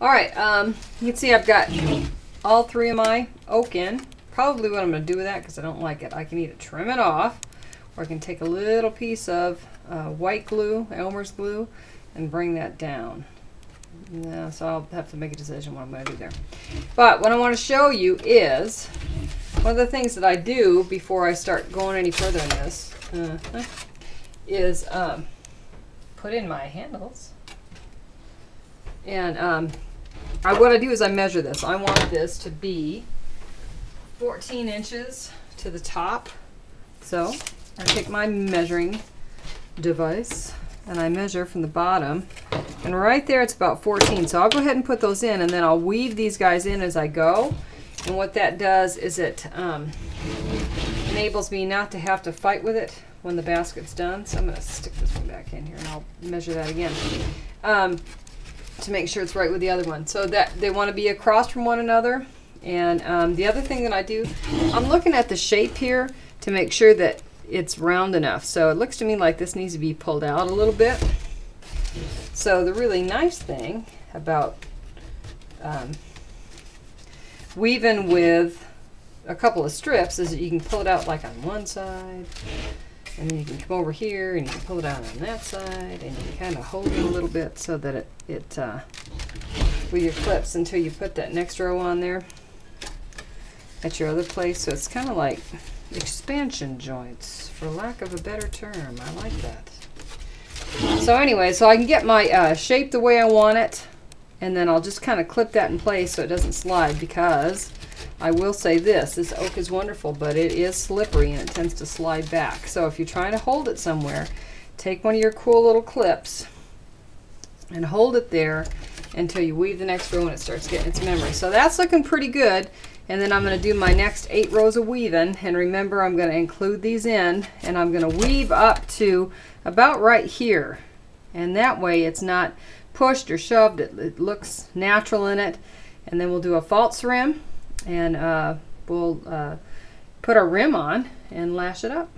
All right, you can see I've got all 3 of my oak in. Probably what I'm going to do with that, because I don't like it, I can either trim it off, or I can take a little piece of white glue, Elmer's glue, and bring that down. Yeah, so I'll have to make a decision what I'm going to do there. But what I want to show you is one of the things that I do before I start going any further in this is put in my handles. And what I do is I measure this. I want this to be 14 inches to the top. So I take my measuring device and I measure from the bottom, and right there it's about 14. So I'll go ahead and put those in, and then I'll weave these guys in as I go. And what that does is it enables me not to have to fight with it when the basket's done. So I'm going to stick this one back in here and I'll measure that again to make sure it's right with the other one. So that they want to be across from one another. And the other thing that I do, I'm looking at the shape here to make sure that it's round enough. So it looks to me like this needs to be pulled out a little bit. So the really nice thing about weaving with a couple of strips is that you can pull it out like on one side, and then you can come over here and you can pull it out on that side, and you can kind of hold it a little bit so that it with your clips until you put that next row on there at your other place. So it's kind of like expansion joints, for lack of a better term. I like that. So anyway, so I can get my shape the way I want it, and then I'll just kind of clip that in place so it doesn't slide, because I will say this oak is wonderful, but it is slippery and it tends to slide back. So if you're trying to hold it somewhere, take one of your cool little clips and hold it there until you weave the next row and it starts getting its memory. So that's looking pretty good. And then I'm going to do my next 8 rows of weaving, and remember I'm going to include these in, and I'm going to weave up to about right here, and that way it's not pushed or shoved. It looks natural in it. And then we'll do a false rim, and we'll put our rim on and lash it up.